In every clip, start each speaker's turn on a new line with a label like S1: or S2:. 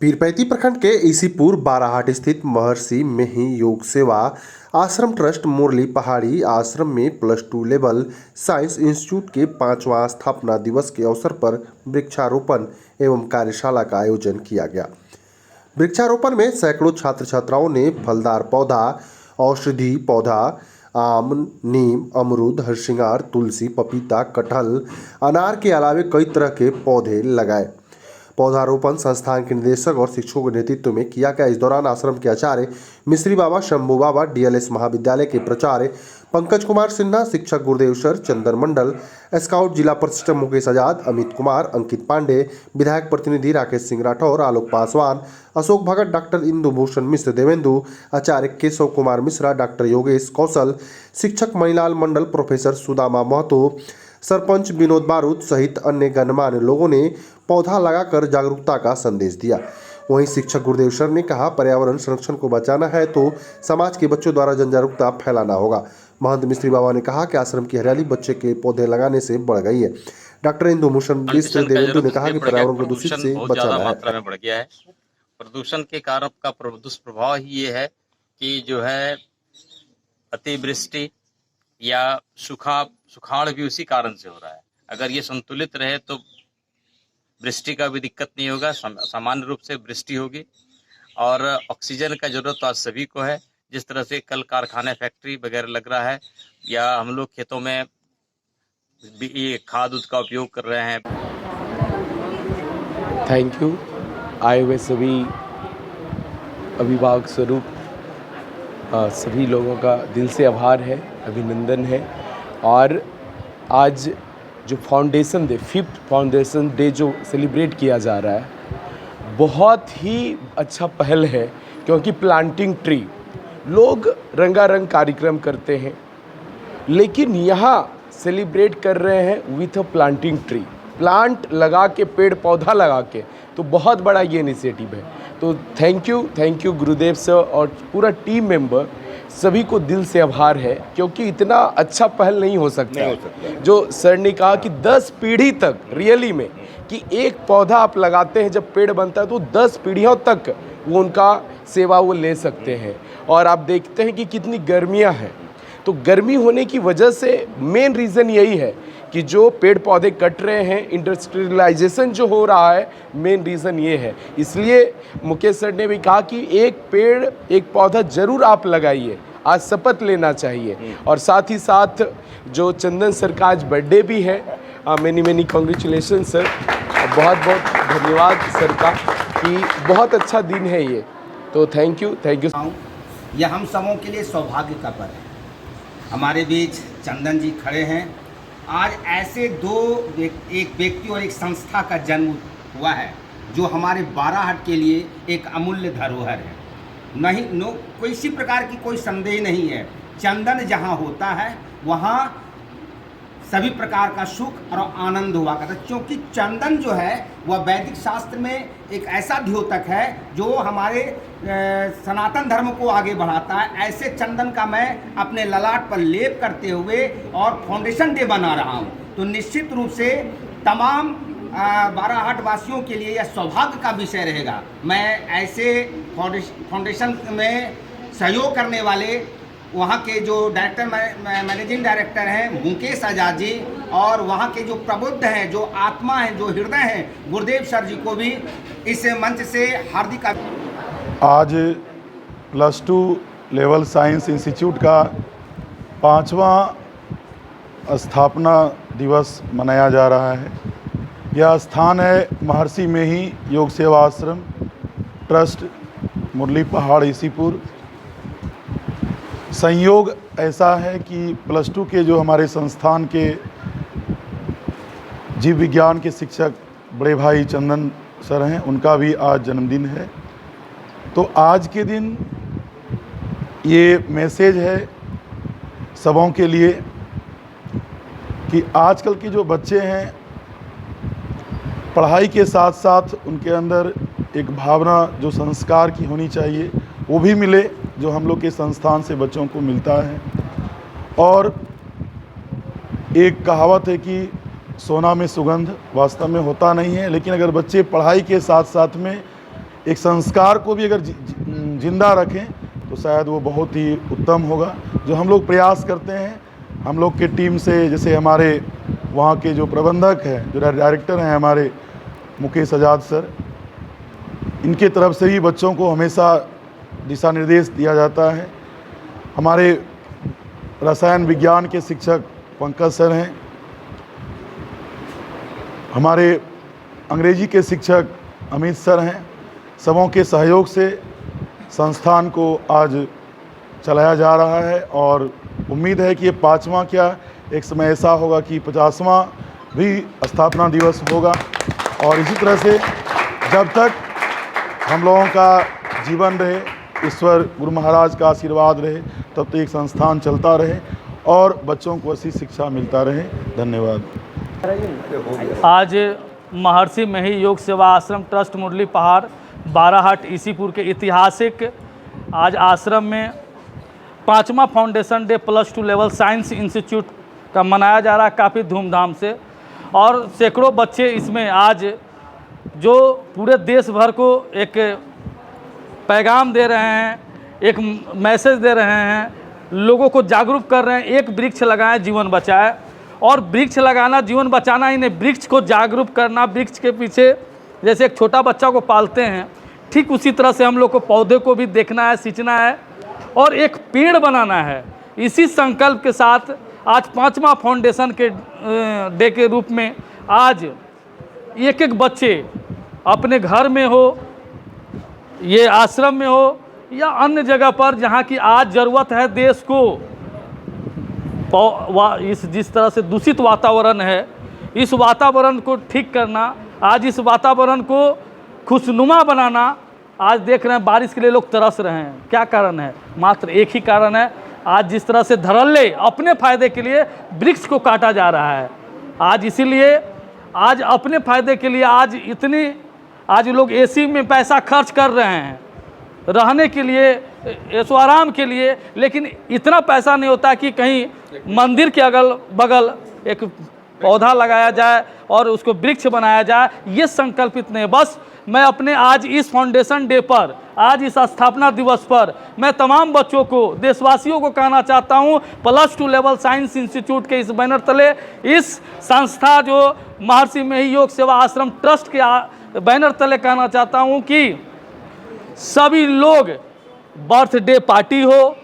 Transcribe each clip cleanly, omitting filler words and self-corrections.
S1: पीरपैंती प्रखंड के ईसीपुर बाराहाट स्थित महर्षि मेही योग सेवा आश्रम ट्रस्ट मुरली पहाड़ी आश्रम में +2 लेवल साइंस इंस्टीट्यूट के 5वां स्थापना दिवस के अवसर पर वृक्षारोपण एवं कार्यशाला का आयोजन किया गया। वृक्षारोपण में सैकड़ों छात्र छात्राओं ने फलदार पौधा, औषधि पौधा, आम, नीम, अमरूद, हरसिंगार, तुलसी, पपीता, कटहल, अनार के अलावे कई तरह के पौधे लगाए। पौधारोपण संस्थान के निदेशक और शिक्षकों के नेतृत्व में किया गया। इस दौरान आश्रम के आचार्य मिश्री बाबा, शंभू बाबा, डीएलएस महाविद्यालय के प्राचार्य पंकज कुमार सिन्हा, शिक्षक गुरुदेव सर, चंदन मंडल, स्काउट जिला प्रशिक्षक मुकेश आजाद, अमित कुमार, अंकित पांडे, विधायक प्रतिनिधि राकेश सिंह राठौर, आलोक पासवान, अशोक भगत, डॉक्टर इंदु भूषण मिश्र देवेंदु, आचार्य केशव कुमार मिश्रा, डॉक्टर योगेश कौशल, शिक्षक मणिलाल मंडल, प्रोफेसर सुदामा महतो, सरपंच विनोद बारूद सहित अन्य गणमान्य लोगों ने पौधा लगाकर जागरूकता का संदेश दिया। वहीं शिक्षक गुरुदेव सर ने कहा, पर्यावरण संरक्षण को बचाना है तो समाज के बच्चों द्वारा जन जागरूकता फैलाना होगा। महंत मिश्री बाबा ने कहा कि आश्रम की हरियाली बच्चे के पौधे लगाने से बढ़ गई है। डॉक्टर इंदु भूषण मिश्र देवेंदु ने कहा कि पर्यावरण को दूषित से बचाना है।
S2: मात्रा में बढ़ गया है। प्रदूषण के कारण का दुष्प्रभाव ही ये है कि जो है अतिवृष्टि या सुखाड़ भी उसी कारण से हो रहा है। अगर ये संतुलित रहे तो वृष्टि का भी दिक्कत नहीं होगा, सामान्य रूप से वृष्टि होगी। और ऑक्सीजन का जरूरत तो आज सभी को है। जिस तरह से कल कारखाने, फैक्ट्री वगैरह लग रहा है या हम लोग खेतों में ये खाद का उपयोग कर रहे हैं।
S3: Thank you. आए हुए सभी अभिभावक स्वरूप सभी लोगों का दिल से आभार है, अभिनंदन है। और आज जो foundation day, 5th foundation day जो सेलिब्रेट किया जा रहा है, बहुत ही अच्छा पहल है। क्योंकि प्लांटिंग ट्री, लोग रंगारंग कार्यक्रम करते हैं, लेकिन यहाँ सेलिब्रेट कर रहे हैं with a planting tree, plant लगा के, पेड़ पौधा लगा के। तो बहुत बड़ा ये इनिशिएटिव है। तो थैंक यू गुरुदेव सर और पूरा टीम मेंबर, सभी को दिल से आभार है। क्योंकि इतना अच्छा पहल नहीं हो सकता जो सर ने कहा कि 10 पीढ़ी तक, रियली में कि एक पौधा आप लगाते हैं, जब पेड़ बनता है तो 10 पीढ़ियों तक वो उनका सेवा वो ले सकते हैं। और आप देखते हैं कि कितनी गर्मियां हैं, तो गर्मी होने की वजह से मेन रीज़न यही है कि जो पेड़ पौधे कट रहे हैं, इंडस्ट्रियलाइजेशन जो हो रहा है, मेन रीज़न ये है। इसलिए मुकेश सर ने भी कहा कि एक पेड़ एक पौधा ज़रूर आप लगाइए, आज शपथ लेना चाहिए। और साथ ही साथ जो चंदन सर का आज बर्थडे भी है, मैनी कॉन्ग्रेचुलेशन सर, बहुत बहुत धन्यवाद सर का कि बहुत अच्छा दिन है ये। तो थैंक यू।
S4: यह हम सबों के लिए सौभाग्य का पर्व है। हमारे बीच चंदन जी खड़े हैं। आज ऐसे एक व्यक्ति और एक संस्था का जन्म हुआ है जो हमारे बाराहाट के लिए एक अमूल्य धरोहर है। कोई इसी प्रकार की कोई संदेह नहीं है। चंदन जहाँ होता है वहाँ सभी प्रकार का सुख और आनंद हुआ करता है। क्योंकि चंदन जो है वह वैदिक शास्त्र में एक ऐसा द्योतक है जो हमारे सनातन धर्म को आगे बढ़ाता है। ऐसे चंदन का मैं अपने ललाट पर लेप करते हुए और फाउंडेशन डे बना रहा हूँ। तो निश्चित रूप से तमाम बाराहाट वासियों के लिए यह सौभाग्य का विषय रहेगा। मैं ऐसे फाउंडेशन में सहयोग करने वाले वहाँ के जो मैनेजिंग डायरेक्टर हैं मुकेश आजाद जी, और वहाँ के जो प्रबुद्ध हैं, जो आत्मा हैं, जो हृदय हैं, गुरुदेव सर जी को भी इस मंच से हार्दिक।
S5: आज +2 लेवल साइंस इंस्टीट्यूट का 5वां स्थापना दिवस मनाया जा रहा है। यह स्थान है महर्षि मेही योग सेवा आश्रम ट्रस्ट, मुरली पहाड़, ईसीपुर। संयोग ऐसा है कि +2 के जो हमारे संस्थान के जीव विज्ञान के शिक्षक बड़े भाई चंदन सर हैं, उनका भी आज जन्मदिन है। तो आज के दिन ये मैसेज है सबों के लिए कि आजकल के जो बच्चे हैं, पढ़ाई के साथ साथ उनके अंदर एक भावना जो संस्कार की होनी चाहिए वो भी मिले, जो हम लोग के संस्थान से बच्चों को मिलता है। और एक कहावत है कि सोना में सुगंध वास्तव में होता नहीं है, लेकिन अगर बच्चे पढ़ाई के साथ साथ में एक संस्कार को भी अगर जिंदा रखें तो शायद वो बहुत ही उत्तम होगा। जो हम लोग प्रयास करते हैं, हम लोग के टीम से, जैसे हमारे वहाँ के जो प्रबंधक हैं, जो डायरेक्टर हैं हमारे मुकेश आज़ाद सर, इनके तरफ से भी बच्चों को हमेशा दिशा निर्देश दिया जाता है। हमारे रसायन विज्ञान के शिक्षक पंकज सर हैं, हमारे अंग्रेजी के शिक्षक अमित सर हैं। सबों के सहयोग से संस्थान को आज चलाया जा रहा है और उम्मीद है कि ये 5वां क्या, एक समय ऐसा होगा कि 50वां भी स्थापना दिवस होगा। और इसी तरह से जब तक हम लोगों का जीवन रहे, ईश्वर गुरु महाराज का आशीर्वाद रहे, तब तक एक संस्थान चलता रहे और बच्चों को ऐसी शिक्षा मिलता रहे। धन्यवाद।
S6: आज महर्षि मेही योग सेवा आश्रम ट्रस्ट मुरली पहाड़ बाराहाट ईसीपुर के ऐतिहासिक आज आश्रम में 5वां foundation day +2 level science institute का मनाया जा रहा है काफ़ी धूमधाम से। और सैकड़ों बच्चे इसमें आज जो पूरे देश भर को एक पैगाम दे रहे हैं, एक मैसेज दे रहे हैं, लोगों को जागरूक कर रहे हैं, एक वृक्ष लगाएं जीवन बचाए। और वृक्ष लगाना जीवन बचाना ही नहीं, वृक्ष को जागरूक करना, वृक्ष के पीछे जैसे एक छोटा बच्चा को पालते हैं, ठीक उसी तरह से हम लोग को पौधे को भी देखना है, सींचना है और एक पेड़ बनाना है। इसी संकल्प के साथ आज 5वां फाउंडेशन के डे के रूप में आज एक एक बच्चे अपने घर में हो, ये आश्रम में हो या अन्य जगह पर जहाँ की आज ज़रूरत है देश को, इस जिस तरह से दूषित वातावरण है, इस वातावरण को ठीक करना, आज इस वातावरण को खुशनुमा बनाना। आज देख रहे हैं बारिश के लिए लोग तरस रहे हैं, क्या कारण है? मात्र एक ही कारण है, आज जिस तरह से धड़ल्ले अपने फ़ायदे के लिए वृक्ष को काटा जा रहा है। आज इसीलिए आज अपने फ़ायदे के लिए आज लोग एसी में पैसा खर्च कर रहे हैं रहने के लिए, ऐशो आराम के लिए, लेकिन इतना पैसा नहीं होता कि कहीं मंदिर के अगल बगल एक पौधा लगाया जाए और उसको वृक्ष बनाया जाए। ये संकल्पित नहीं। बस मैं अपने आज इस फाउंडेशन डे पर, आज इस स्थापना दिवस पर मैं तमाम बच्चों को, देशवासियों को कहना चाहता हूँ, +2 लेवल साइंस इंस्टीट्यूट के इस बैनर तले, इस संस्था जो महर्षि मेही योग सेवा आश्रम ट्रस्ट के बैनर तले कहना चाहता हूँ कि सभी लोग बर्थडे पार्टी हो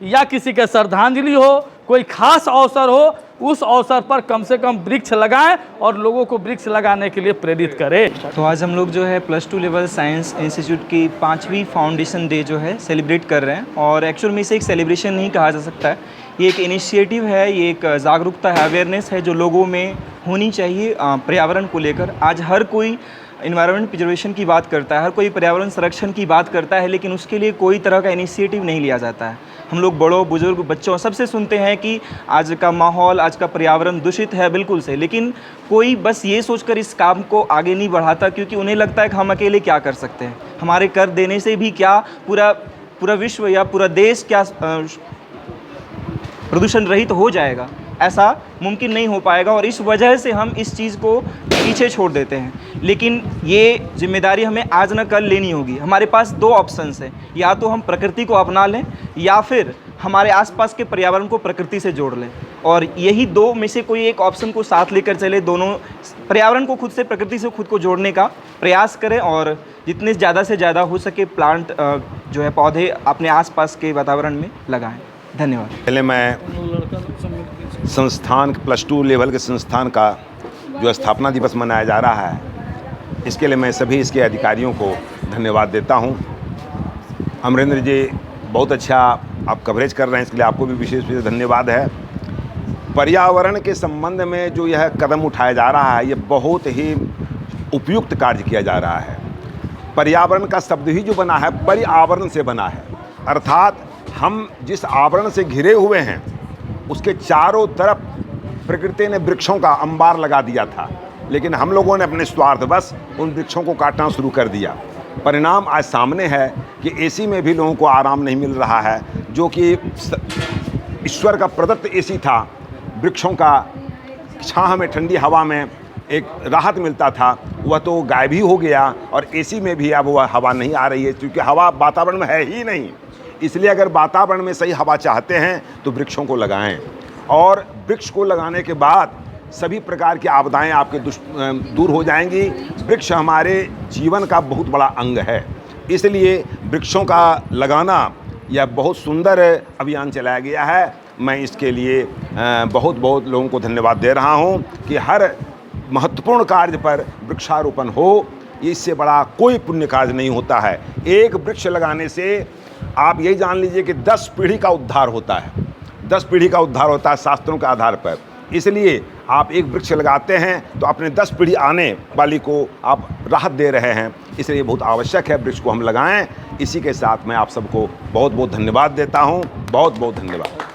S6: या किसी के श्रद्धांजलि हो, कोई खास अवसर हो, उस अवसर पर कम से कम वृक्ष लगाएं और लोगों को वृक्ष लगाने के लिए प्रेरित करें।
S7: तो आज हम लोग जो है +2 लेवल साइंस इंस्टीट्यूट की 5वीं फाउंडेशन डे जो है सेलिब्रेट कर रहे हैं। और एक्चुअल में इसे एक सेलिब्रेशन नहीं कहा जा सकता है, ये एक इनिशिएटिव है, ये एक जागरूकता है, अवेयरनेस है जो लोगों में होनी चाहिए पर्यावरण को लेकर। आज हर कोई इन्वायरमेंट प्रिजर्वेशन की बात करता है, हर कोई पर्यावरण संरक्षण की बात करता है, लेकिन उसके लिए कोई तरह का इनिशिएटिव नहीं लिया जाता है। हम लोग बड़ों, बुजुर्ग, बच्चों सबसे सुनते हैं कि आज का माहौल, आज का पर्यावरण दूषित है, बिल्कुल से, लेकिन कोई बस ये सोचकर इस काम को आगे नहीं बढ़ाता, क्योंकि उन्हें लगता है कि हम अकेले क्या कर सकते हैं, हमारे कर देने से भी क्या पूरा विश्व या पूरा देश क्या प्रदूषण रहित हो जाएगा। ऐसा मुमकिन नहीं हो पाएगा और इस वजह से हम इस चीज़ को पीछे छोड़ देते हैं। लेकिन ये जिम्मेदारी हमें आज न कल लेनी होगी। हमारे पास 2 ऑप्शंस हैं, या तो हम प्रकृति को अपना लें या फिर हमारे आसपास के पर्यावरण को प्रकृति से जोड़ लें। और यही 2 में से कोई एक ऑप्शन को साथ लेकर चले, दोनों पर्यावरण को खुद से, प्रकृति से खुद को जोड़ने का प्रयास करें और जितने ज़्यादा से ज़्यादा हो सके प्लांट जो है पौधे अपने आसपास के वातावरण में लगाएं। धन्यवाद।
S8: पहले मैं संस्थान +2 लेवल के संस्थान का जो स्थापना दिवस मनाया जा रहा है, इसके लिए मैं सभी इसके अधिकारियों को धन्यवाद देता हूं। अमरेंद्र जी, बहुत अच्छा आप कवरेज कर रहे हैं, इसके लिए आपको भी विशेष धन्यवाद है। पर्यावरण के संबंध में जो यह कदम उठाया जा रहा है, ये बहुत ही उपयुक्त कार्य किया जा रहा है। पर्यावरण का शब्द ही जो बना है, पर्यावरण से बना है, अर्थात हम जिस आवरण से घिरे हुए हैं उसके चारों तरफ प्रकृति ने वृक्षों का अंबार लगा दिया था, लेकिन हम लोगों ने अपने स्वार्थवश उन वृक्षों को काटना शुरू कर दिया। परिणाम आज सामने है कि एसी में भी लोगों को आराम नहीं मिल रहा है, जो कि ईश्वर का प्रदत्त एसी था। वृक्षों का छाह में, ठंडी हवा में एक राहत मिलता था वह तो गायब ही हो गया, और एसी में भी अब वह हवा नहीं आ रही है, क्योंकि हवा वातावरण में है ही नहीं। इसलिए अगर वातावरण में सही हवा चाहते हैं तो वृक्षों को लगाएं, और वृक्ष को लगाने के बाद सभी प्रकार की आपदाएं आपके दूर हो जाएंगी। वृक्ष हमारे जीवन का बहुत बड़ा अंग है, इसलिए वृक्षों का लगाना यह बहुत सुंदर अभियान चलाया गया है। मैं इसके लिए बहुत बहुत लोगों को धन्यवाद दे रहा हूं कि हर महत्वपूर्ण कार्य पर वृक्षारोपण हो, इससे बड़ा कोई पुण्य कार्य नहीं होता है। एक वृक्ष लगाने से आप यही जान लीजिए कि 10 पीढ़ी का उद्धार होता है, 10 पीढ़ी का उद्धार होता है शास्त्रों के आधार पर। इसलिए आप एक वृक्ष लगाते हैं तो अपने 10 पीढ़ी आने वाली को आप राहत दे रहे हैं, इसलिए बहुत आवश्यक है वृक्ष को हम लगाएं। इसी के साथ मैं आप सबको बहुत बहुत धन्यवाद देता हूं। बहुत बहुत धन्यवाद।